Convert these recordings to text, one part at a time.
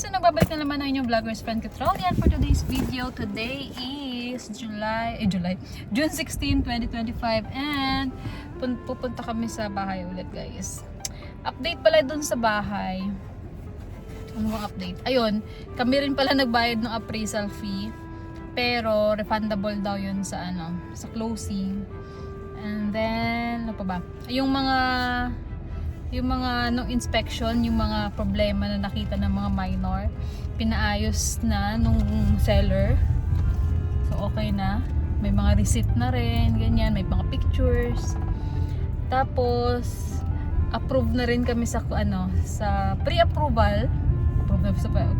guys, so nagbabalik na naman ang inyong vlogger's friend Katrolian for today's video. Today is June 16, 2025 and pupunta kami sa bahay ulit guys. Update pala dun sa bahay. Ano bang update? Ayun, kami rin pala nagbayad ng appraisal fee. Pero refundable daw yun sa sa closing. And then, ano pa ba? Yung mga nung inspection, yung mga problema na nakita ng mga minor, pinaayos na nung seller. So okay na. May mga receipt na rin, ganyan, may mga pictures. Tapos approve na rin kami sa sa pre-approval.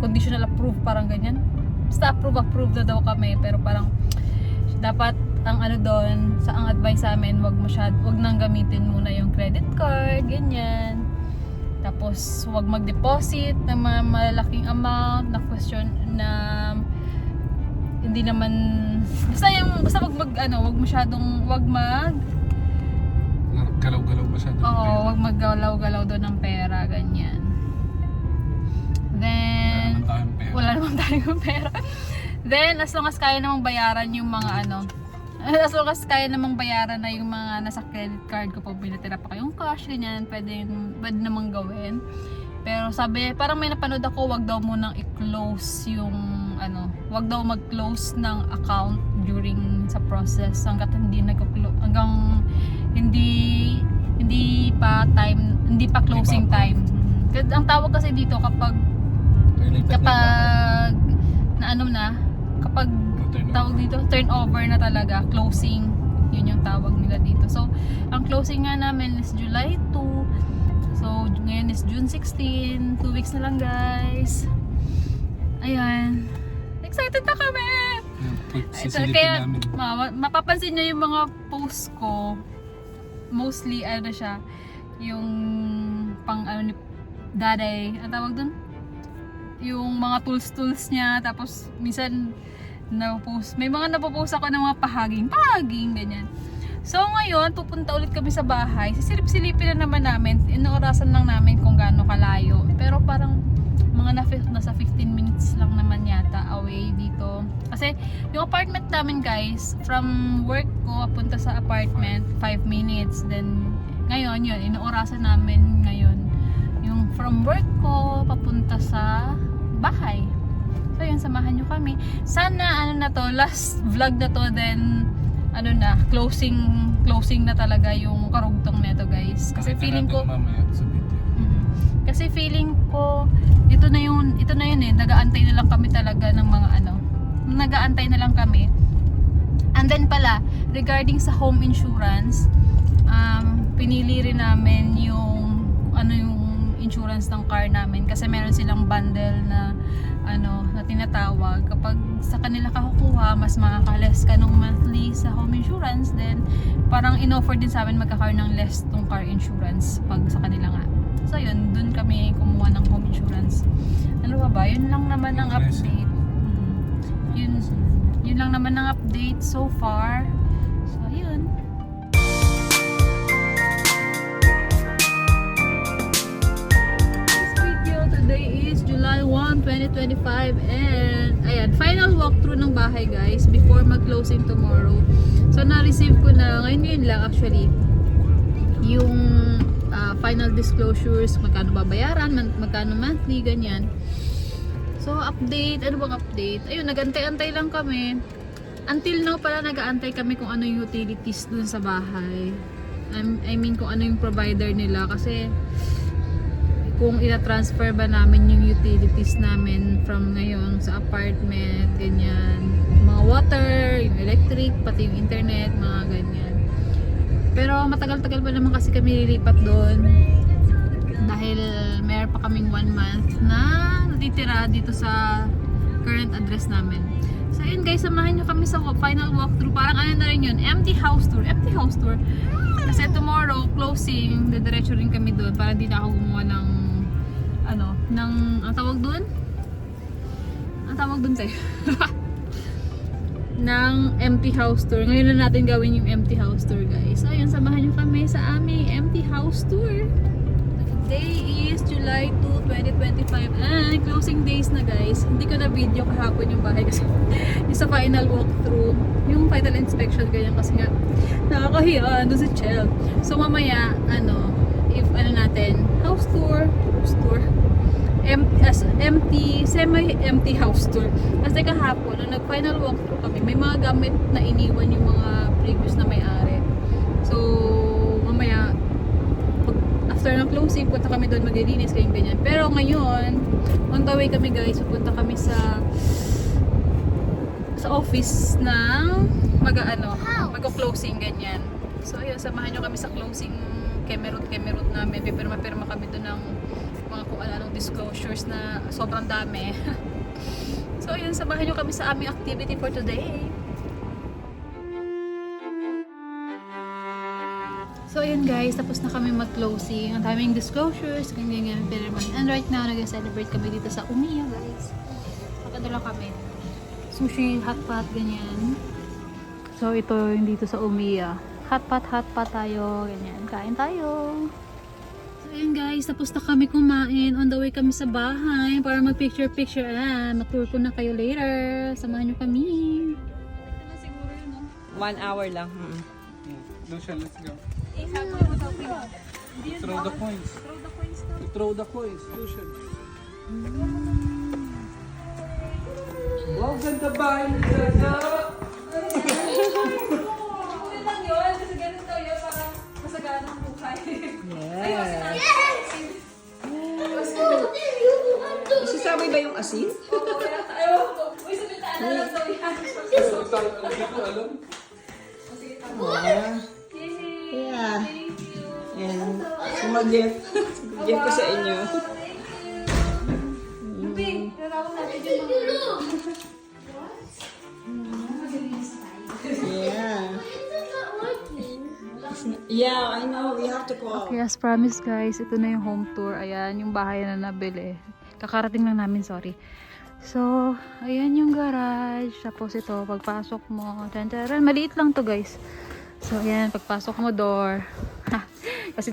Conditional approve, parang ganyan. Basta approve na daw kami, pero parang dapat ang doon, sa ang advice sa amin, wag nang gamitin muna yung credit card, ganyan. Tapos wag mag-deposit ng mga malalaking amount na question na hindi naman basta wag galaw-galaw masyado. Oo, wag maggalaw-galaw doon ng pera, ganyan. Then wala naman tayong pera. Then as long as kaya namang bayaran yung mga as long as kaya namang bayaran na yung mga nasa credit card ko, pag pinatira pa kayong cash, ganyan, pwede namang gawin. Pero sabi, parang may napanood ako, wag daw munang i-close yung wag daw mag-close ng account during sa process hanggang hindi pa closing time. Ang tawag kasi dito kapag tawag dito, turnover na talaga, closing, yun yung tawag nila dito. So, ang closing nga namin is July 2. So, ngayon is June 16, 2 weeks na lang guys. Ayan. Excited na kami! Kaya, mapapansin nyo yung mga post ko, mostly, yung pang, ni Daday, ang tawag dun? Yung mga tools niya, tapos, minsan, may mga napopost ako ng mga pahaging, ganyan. So ngayon, pupunta ulit kami sa bahay. Sisilip-silipin na naman namin. Inuorasan lang namin kung gaano kalayo. Pero parang mga nasa 15 minutes lang naman yata away dito. Kasi yung apartment namin guys, from work ko punta sa apartment, 5 minutes. Then ngayon yun, inuorasan namin ngayon yung from work ko papunta sa bahay. So yun, samahan nyo kami. Sana last vlog na to, then closing na talaga yung karugtong nito guys. Kasi feeling ko ito na yun nag-aantay na lang kami talaga ng mga nag-aantay na lang kami. And then pala, regarding sa home insurance, pinili rin namin yung insurance ng car namin kasi meron silang bundle na na tinatawag. Kapag sa kanila ka kukuha, mas makaka-less ka nung monthly sa home insurance, then parang in-offer din sa amin magkakaroon ng less tong car insurance pag sa kanila nga. So yun, dun kami kumuha ng home insurance. Ano ba? Yun lang naman ang update. Yun lang naman ang update so far. So yun. Today is July 1, 2025 and ayan, final walkthrough ng bahay guys before mag-closing tomorrow. So na-receive ko na ngayon lang actually yung final disclosures, magkano babayaran, magkano monthly, ganyan. So update, ano bang update? Ayun, nag-antay-antay lang kami. Until now pala nag-aantay kami kung ano yung utilities dun sa bahay. I mean kung ano yung provider nila kasi kung ina-transfer ba namin yung utilities namin from ngayon sa apartment, ganyan, mga water, yung electric, pati yung internet, mga ganyan. Pero matagal-tagal pa naman kasi kami lilipat doon dahil meron pa kaming 1 month na natitira dito sa current address namin. So yun guys, samahan nyo kami sa final walkthrough. Parang na rin yun, empty house tour. Kasi tomorrow closing, didiretso rin kami doon para hindi na ako gumawa ng ang tawag doon tayo ng empty house tour. Ngayon na natin gawin yung empty house tour guys. So ayun, samahan nyo kami sa aming empty house tour. Today is July 2, 2025. And closing days na guys. Hindi ko na video kahapon yung bahay kasi yung sa final walkthrough, yung final inspection ganyan kasi nga nakakahiya doon si Chel. So mamaya, if natin, house tour, semi-empty house tour. Kasi kahapon, nung nag-final walkthrough kami, may mga gamit na iniwan yung mga previous na may-ari. So, mamaya, after ng closing, punta kami doon maglilinis, ganyan. Pero ngayon, on the way kami guys, pupunta kami sa office ng mag-closing, ganyan. So, ayun, samahan nyo kami sa closing kemerut namin. Pipirma-pirma kami doon ng mga kung anong disclosures na sobrang dami. So, ayun, samahan nyo kami sa aming activity for today. So, ayun guys, tapos na kami mag-closing. Ang daming disclosures, ganyan. And right now, nag-celebrate kami dito sa Umiya, guys. Nakadala kami. Sushi, hot pot, ganyan. So, ito yung dito sa Umiya. Hot pot tayo, ganyan. Kain tayo. So, ayun guys, tapos na kami kumain. On the way kami sa bahay para mag-picture-picture. Mag-tour ko na kayo later. Samahan nyo kami. Ito na siguro yun, no? 1 hour lang. Lucia, let's go. Throw the coins. Throw the coins, Lucia. Wow, ganda ba? Ganda! lang yun, kasi ganun daw yun para masagana ang buhay. Yeah. Isasabay ba yung asin? Oo, wala tayo. Uy, sabitaan na lang daw yan. Hindi ko alam. Yeah. And sumag-gift. Gift ko sa inyo. Ping, narawag natin yung mga... Yeah. Yeah, I know. We have to call. Okay, as promised guys, ito na yung home tour. Ayan, yung bahay na nabili. Kakarating lang namin, sorry. So, ayan yung garage. Tapos ito, pagpasok mo. Tantaran, maliit lang to guys. So, ayan, pagpasok mo door. Kasi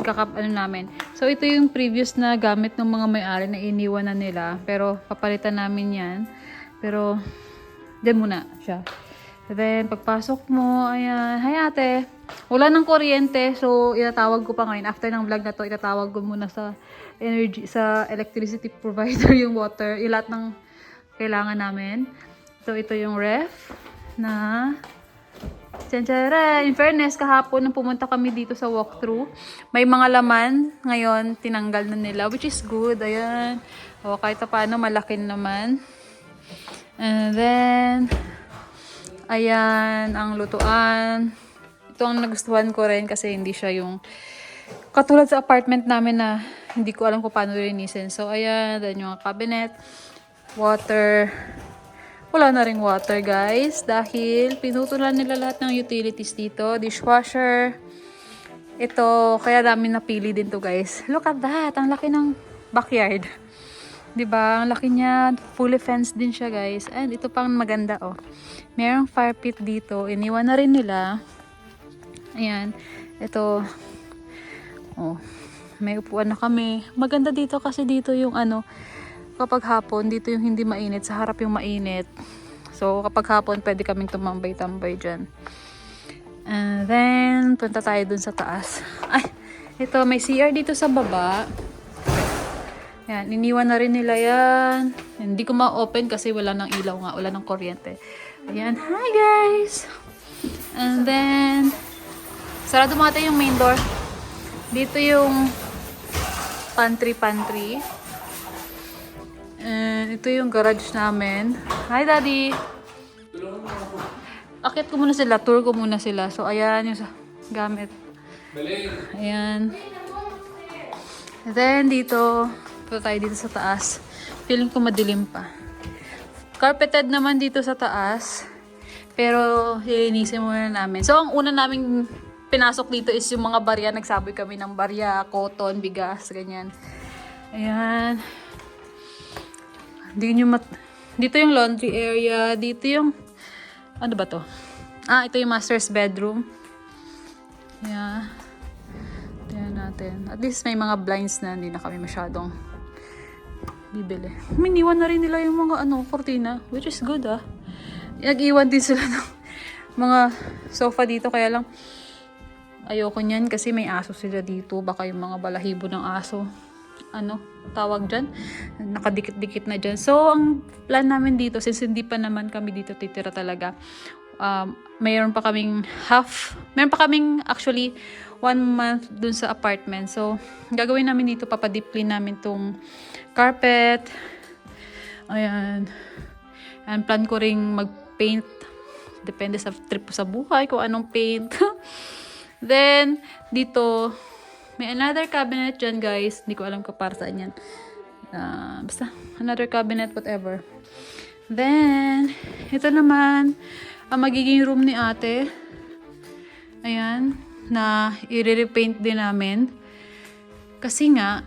namin. So, ito yung previous na gamit ng mga may-ari na iniwan na nila. Pero, papalitan namin yan. Pero, dyan muna siya. Then, pagpasok mo, ayan, hi ate. Wala ng kuryente, so itatawag ko pa ngayon. After ng vlog na to, itatawag ko muna sa electricity provider yung water, lahat ng kailangan namin. So, ito yung ref na tsantsara. In fairness, kahapon nung pumunta kami dito sa walkthrough, may mga laman. Ngayon, tinanggal na nila, which is good. Ayan. O, kahit paano, malaki naman. And then, ayan, ang lutuan. Ito ang nagustuhan ko rin kasi hindi siya yung katulad sa apartment namin na hindi ko alam kung paano linisin. So, ayan, then yung cabinet, water. Wala na ring water, guys. Dahil pinutulan nila lahat ng utilities dito. Dishwasher. Ito, kaya dami napili din to, guys. Look at that. Ang laki ng backyard. Diba? Ang laki niya. Fully fenced din siya, guys. And ito pang maganda, oh. Merong fire pit dito. Iniwan na rin nila. Ayan. Ito. Oh. May upuan na kami. Maganda dito kasi dito yung kapag hapon, dito yung hindi mainit. Sa harap yung mainit. So, kapag hapon, pwede kaming tumambay-tambay dyan. And then, punta tayo dun sa taas. Ay, ito, may CR dito sa baba. Yan, iniwan na rin nila yan. Hindi ko ma-open kasi wala ng ilaw nga. Wala ng kuryente. Ayan, hi guys! And then, sarado mo natin yung main door. Dito yung pantry. And ito yung garage namin. Hi, Daddy! Akit ko muna sila. Tour ko muna sila. So, ayan yung gamit. Ayan. And then, dito. Punta tayo dito sa taas. Feeling ko madilim pa. Carpeted naman dito sa taas. Pero, lilinisin muna namin. So, ang una naming pinasok dito is yung mga barya. Nagsaboy kami ng barya, cotton, bigas, ganyan. Ayan. Dito yung laundry area. Dito yung, ano ba to? Ito yung master's bedroom. Yeah. Tingnan natin. At least may mga blinds na hindi na kami masyadong bibili. Miniwan na rin nila yung mga kortina, which is good Nag-iwan din sila ng mga sofa dito, kaya lang ayoko niyan kasi may aso sila dito. Baka yung mga balahibo ng aso, tawag dyan, nakadikit-dikit na dyan. So, ang plan namin dito, since hindi pa naman kami dito titira talaga, mayroon pa kaming actually 1 month dun sa apartment. So, gagawin namin dito, papadipli namin tong carpet. Ayan. And plan ko ring mag-paint. Depende sa trip sa buhay kung anong paint. Then, dito, may another cabinet dyan, guys. Hindi ko alam kung para saan yan. Basta, another cabinet, whatever. Then, ito naman, ang magiging room ni ate. Ayan, na i-repaint din namin. Kasi nga,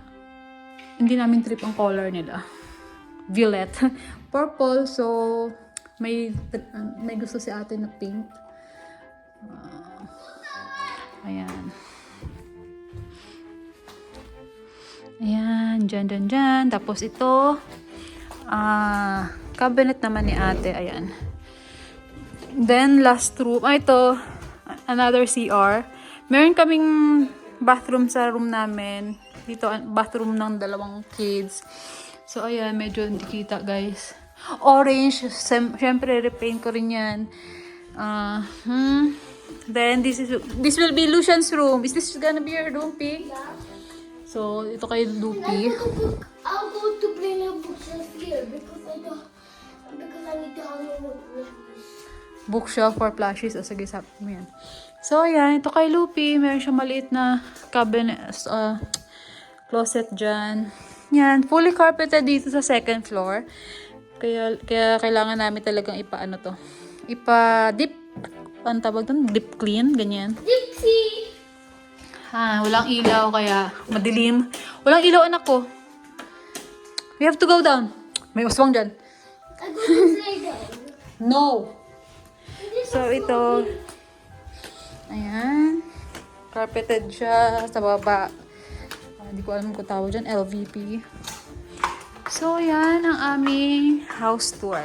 hindi namin trip ang color nila. Violet. Purple, so, may gusto si ate na pink. Ayan. Ayan, dyan. Tapos ito, cabinet naman ni ate. Ayan. Then, last room. Ito, another CR. Meron kaming bathroom sa room namin. Dito, bathroom ng 2 kids. So, ayan, medyo hindi kita, guys. Orange. Siyempre, repaint ko rin yan. Then, this will be Lucian's room. Is this gonna be your room, Pig? Yeah. So, ito kay Lupi. I'll go to bring a bookshelf here because I need to hang my books. Bookshelf for plushies. O, sige, sabi mo yan. So, ayan. Ito kay Lupi. Meron siyang maliit na cabinet, closet dyan. Yan. Fully carpeted dito sa 2nd floor. Kaya kailangan namin talagang ipa-deep. Ang tawag doon? Deep clean. Ganyan. Dipsy! Walang ilaw, kaya madilim. Walang ilaw, anak ko. We have to go down. May uswang dyan. I go to play down. No! So, ito. Ayan. Carpeted siya sa baba. Hindi ko alam kung tawag dyan. LVP. So, yan ang aming house tour.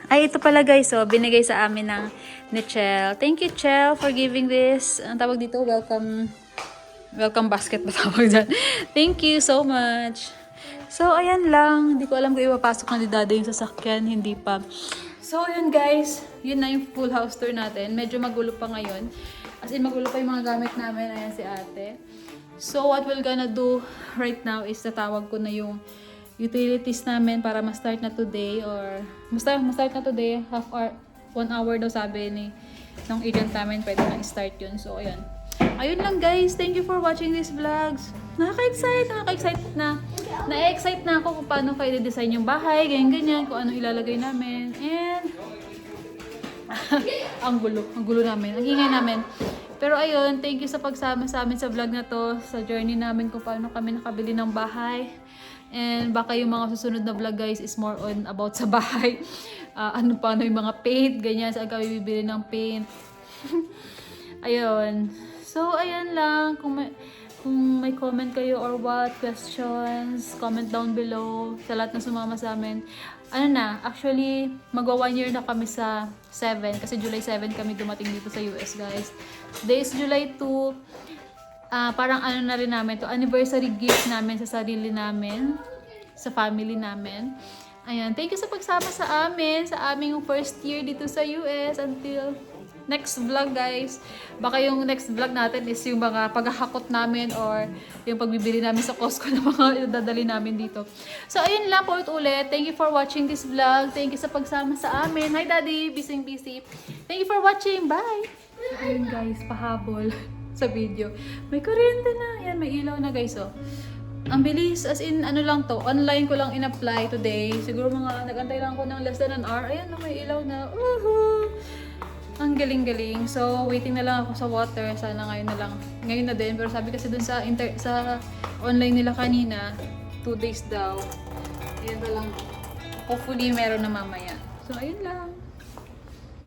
Ay, ito pala guys. So, binigay sa amin ni Chel. Thank you, Chel, for giving this. Ang tawag dito, welcome basket ba tawag dyan? Thank you so much. So, ayan lang. Hindi ko alam kung ipapasok na ni Dada yung sasakyan. Hindi pa. So, ayan guys. Yun na yung full house tour natin. Medyo magulo pa ngayon. As in, magulo pa yung mga gamit namin. Ayan si ate. So, what we're gonna do right now is tatawag ko na yung utilities namin para ma-start na today or ma-start na today, 1 hour daw sabi ng agent namin, pwede na i-start yun. So, ayun. Ayun lang guys. Thank you for watching these vlogs. Nakaka-excite na ako kung paano kayo i-design yung bahay, ganyan, kung ano ilalagay namin. And, ang gulo namin, ang ingay namin. Pero ayun, thank you sa pagsama sa amin sa vlog na to, sa journey namin kung paano kami nakabili ng bahay. And baka yung mga susunod na vlog guys is more on about sa bahay. Paano yung mga paint, ganyan. Saan kami bibili ng paint. Ayun. So, ayan lang. Kung may comment kayo or what, questions, comment down below. Sa lahat na sumama sa amin. Actually, magwa 1 year na kami sa 7. Kasi July 7 kami dumating dito sa US guys. Today is July 2. Parang na rin namin to, anniversary gift namin sa sarili namin, sa family namin. Ayan, thank you sa pagsama sa amin, sa aming first year dito sa US until next vlog guys. Baka yung next vlog natin is yung mga paghahakot namin or yung pagbibili namin sa Costco na mga dadali namin dito. So, ayun lang po ulit. Thank you for watching this vlog. Thank you sa pagsama sa amin. Hi Daddy, busy. Thank you for watching. Bye! Ayun guys, pahabol sa video. May kuryente na. Yan, may ilaw na guys, oh. Ang bilis, as in, lang to. Online ko lang in-apply today. Siguro nag-antay lang ako ng less than an hour. Ayan, may ilaw na. Ang galing-galing. So, waiting na lang ako sa water. Sana ngayon na lang. Ngayon na din. Pero sabi kasi dun sa online nila kanina, 2 days daw. Ayan na lang. Hopefully, meron na mamaya. So, ayun lang.